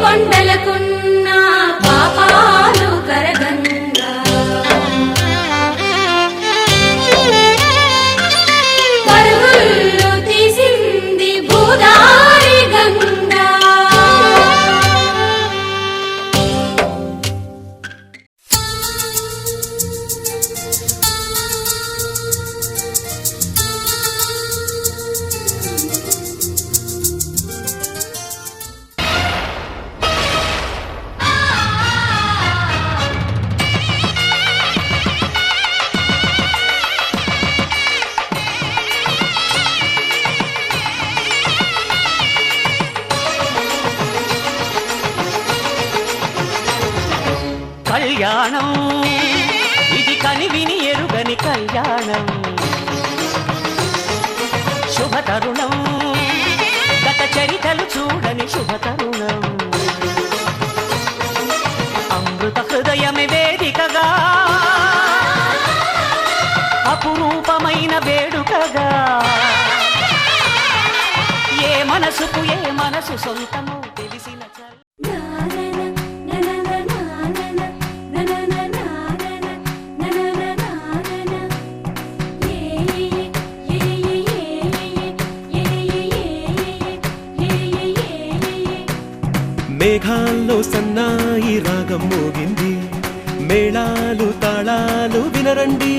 కొండలకున్న పాపాలు కరగంగా పరుగులు తీసింది భూదారి గంగా. కళ్యాణం ఇది కనివిని ఎరుగని కళ్యాణం, శుభతరుణం గత చరితలు చూడని శుభతరుణం, అమృత హృదయమే వేదికగా అపురూపమైన వేడుకగా, ఏ మనసు సొంతమో తెలిసిన మేఘాల్లో సన్నాయి రాగం మోగింది, మేళాలు తాళాలు వినరండి,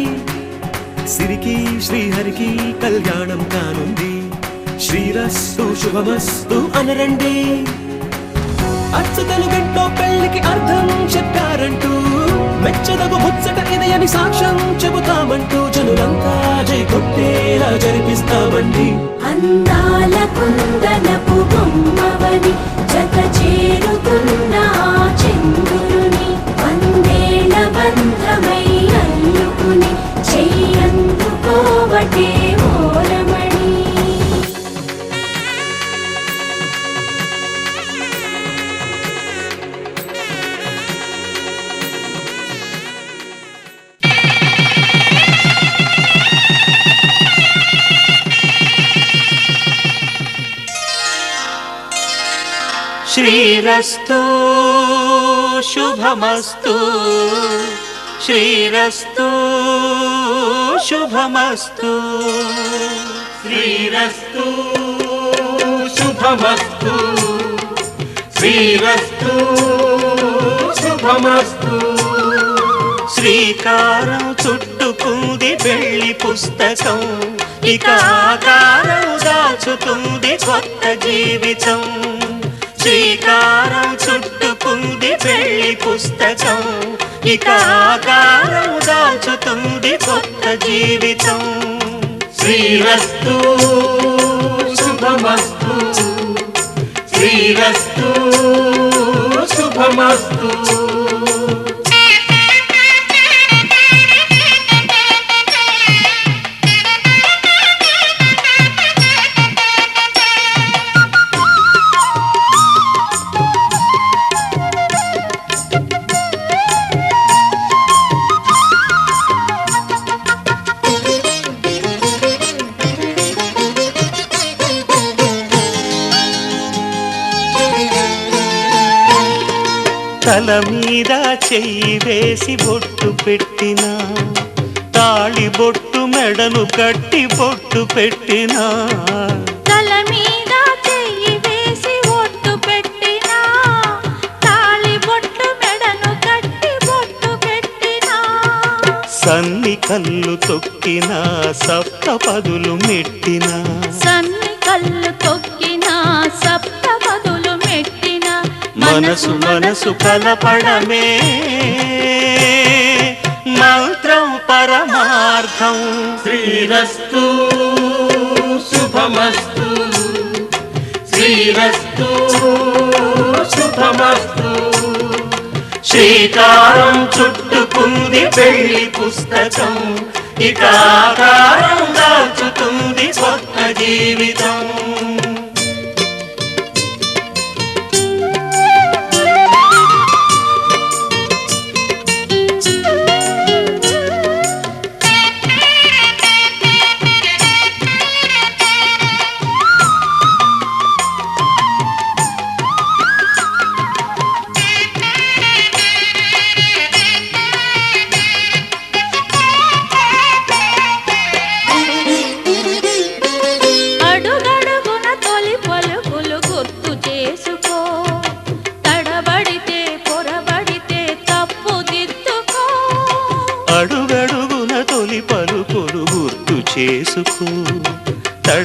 సిరికి శ్రీహరికి కళ్యాణం కానుంది, శ్రీరస్తు శుభమస్తు అనరండి. అచ్చతలు గంటో పెళ్లికి అర్థం చెప్పారంటూ, మెచ్చదగు ముచ్చట ఇదయని సాక్ష్యం చెబుతామంటూ, జనులంతా జై కొట్టేలా జరిపిస్తామండి. అందాల కుందనపు బొమ్మవని జత చేరుతున్న చంద్రుని, వందేల బంధమై అల్లుకుని చెయ్యందుకోవటే ఓరమణి. శ్రీరస్తు శుభమస్తు, శ్రీరస్తు శుభమస్తు, శ్రీరస్తు శుభమస్తు, శ్రీరస్తు శుభమస్తు. శ్రీకారం చుట్టుకుంది పెళ్లి పుస్తకం, ఇక ఆకారం దాచుతుంది కొత్త జీవితం. శ్రీకారం చుట్టుకుంది పెళ్లి పుస్తకం, ఇక ఆకారం దాచుతుంది కొత్త జీవితం. శ్రీరస్తు శుభమస్తు, శ్రీరస్తు శుభమస్తు. తల మీద చెయ్యి వేసి బొట్టు పెట్టినా, తాళి బొట్టు మెడను కట్టి బొట్టు పెట్టినా, తల మీద చెయ్యి వేసి బొట్టు పెట్టినా, తాళి బొట్టు మెడను కట్టి బొట్టు పెట్టినా, సన్ని కళ్ళు తొక్కినా సప్తపదులు మెట్టినా, సన్ని కళ్ళు తొక్కినా సప్తపదులు మెట్టినా, మనసు మనసు కలపడమే మంత్రం పరమార్థం. శ్రీరస్తు శుభమస్తు, శ్రీరస్తు శుభమస్తు. శ్రీకారం చుట్టుకుంది పెళ్లి పుస్తకం, ఇక ఆకారం దాచుతుంది కొత్త జీవితం.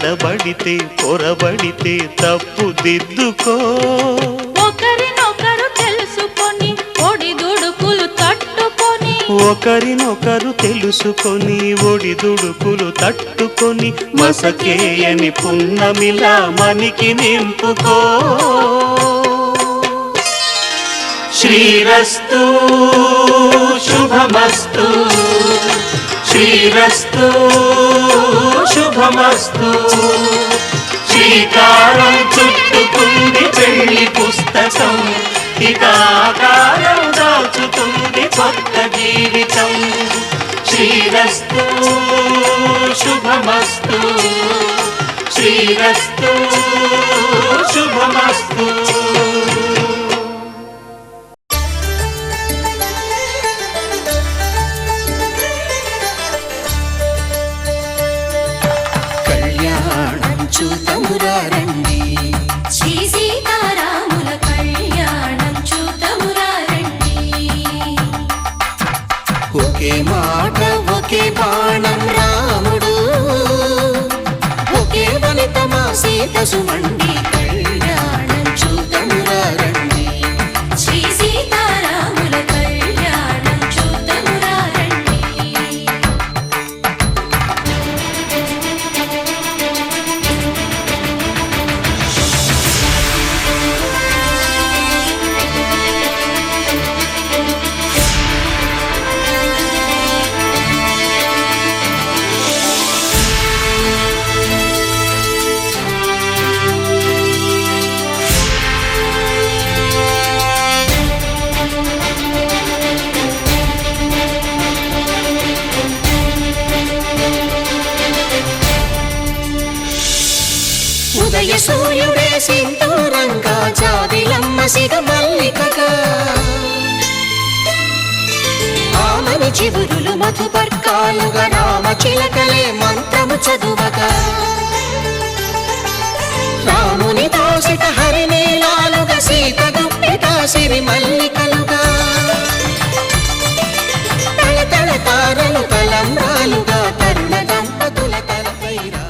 తడబడితే పొరబడితే తప్పు దిద్దుకో. ఒకరినొకరు తెలుసుకొని ఒడిదుడుకులు తట్టుకొని ఒకరినొకరు తెలుసుకొని ఒడిదుడుకులు తట్టుకొని మసకేయని పున్నమిలా మనికి నింపుకో. శ్రీరస్తు శుభమస్తు శ్రీరస్తు శుభమస్తు. శ్రీకారం చుట్టుకుంది పెళ్లి పుస్తకం, ఇక ఆకారం దాచుతుంది కొత్త జీవితం. శ్రీరస్తు శుభమస్తు శ్రీరస్తు శుభమస్తు. చూతమురారండి శ్రీ సీతారాముల కళ్యాణం చూతమురారండి. ఒకే మాట ఒకే బాణం రాముడు, ఒకే వనిత మా సీత సుమండి కళ్యాణం చూతమురారండి. శ్రీ సీతారాముల కళ్యాణం చూతమురారండి. ఉదయ సూర్యుడే సింధూరంగా జాబిలమ్మ సిగ మల్లికగా, ఆమని చివురులు మధుపర్కాలుగా రామ చిలకలే మంత్రము చదువగా, రాముని దోసిట హరినీలాలుగా సీత గుప్పిట సిరి మల్లికలుగా, తళతళ తారలు తలంబ్రాలుగా తరుణ దంపతుల తలపైరాలుగా.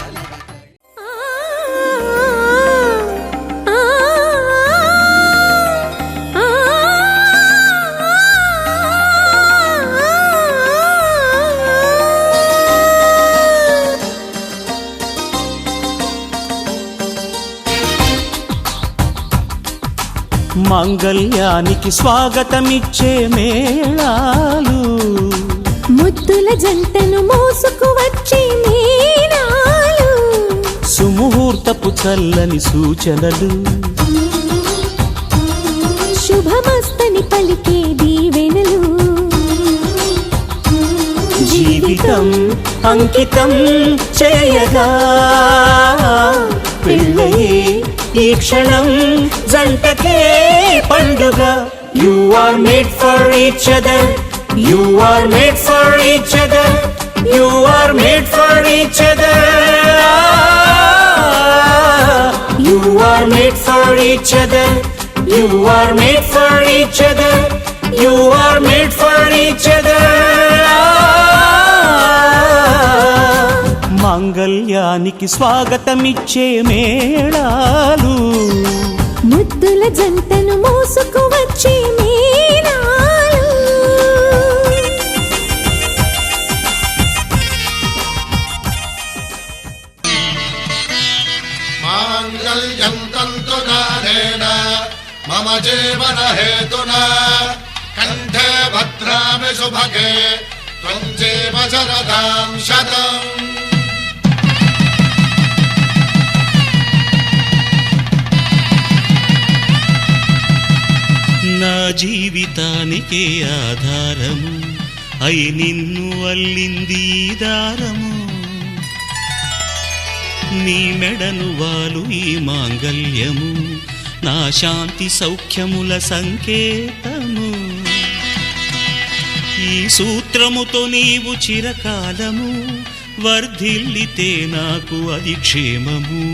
మాంగళ్యానికి స్వాగతమిచ్చే మేళాలు, ముద్దుల జంటను మోసుకు వచ్చే మీనాలు, సుముహూర్తపు చల్లని సూచనలు, శుభమస్తని పలికే దీవెనలు, జీవితం అంకితం చేయగా పెళ్ళయే ఈ క్షణం జంటకే పండుగ. You are made for each other, you are made for each other, you are made for each other, you are made for each other, you are made for each other, you are made for each other. మాంగళ్యానికి స్వాగతమిచ్చే మేళాలు, ముద్దుల జంటను మోసుకు వచ్చే మీనాలు. మాంగళ్యం తంతునానేన మమ జీవన హేతునా కంఠే భద్రామి శుభగే త్వం జీవ శరదాం శతం. నా జీవితానికే ఆధారము అయి నిన్ను అల్లింది దారము, నీ మెడను వాలు ఈ మాంగళ్యము నా శాంతి సౌఖ్యముల సంకేతము. ఈ సూత్రముతో నీవు చిరకాలము వర్ధిల్లితే నాకు అది క్షేమము.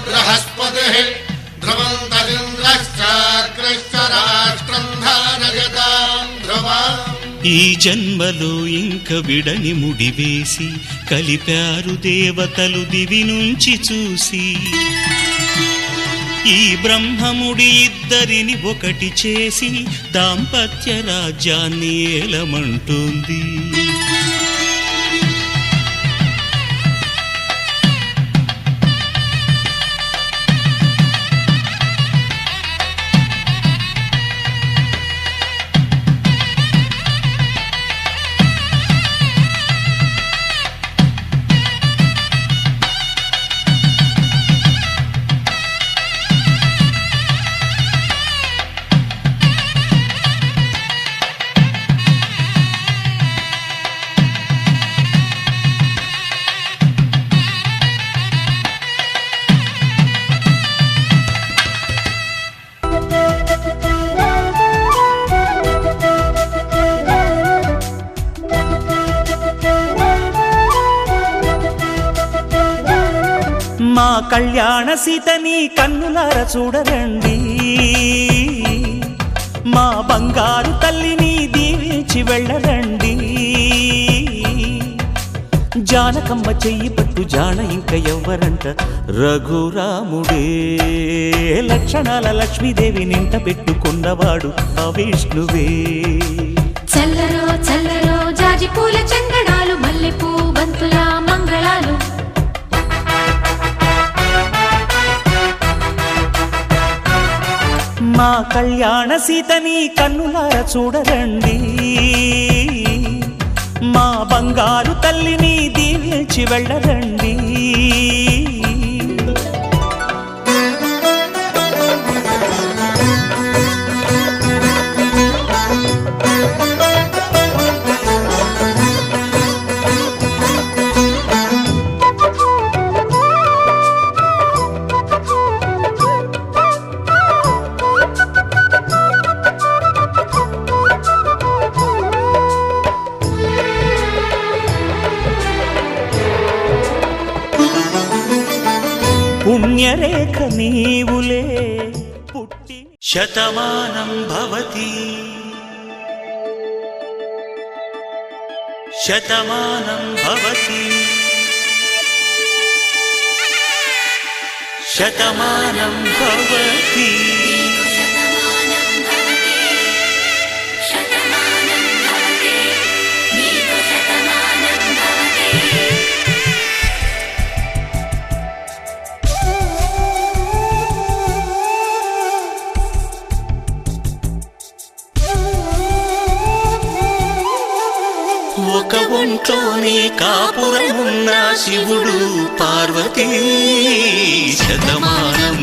బృహస్పతి ధ్రువంతరింద్రశ్చాగ్రశ్చ రాష్ట్రం ధారయతి. ఈ జన్మలో ఇంక విడని ముడివేసి కలిపారు దేవతలు దివి నుంచి చూసి ఈ బ్రహ్మముడి ఇద్దరిని ఒకటి చేసి దాంపత్య రాజ్యాన్ని ఏలమంటుంది మా కళ్యాణ సీతని కన్నులార చూడరండి మా బంగారు తల్లిని దీవించి వెళ్ళరండి జానకమ్మ చెయ్యి పట్టు జాన ఇంక ఎవ్వరంట రఘురాముడే లక్షణాల లక్ష్మీదేవి నింట పెట్టుకున్నవాడు ఆ విష్ణువే చల్లరో చల్లరో జాజి పూల చందనాలు మల్లెపూ బంతుల మంగళాలు మా కళ్యాణ సీతని కన్నులార చూడరండి మా బంగారు తల్లిని దీవించి వెళ్ళరండి పుణ్యరేఖ నీవులే పుట్టి శతమానం భవతి శతమానం భవతి శతమానం భవతి ఒక ఒంట్లోనే కాపురమున్న శివుడు పార్వతీ శతమానం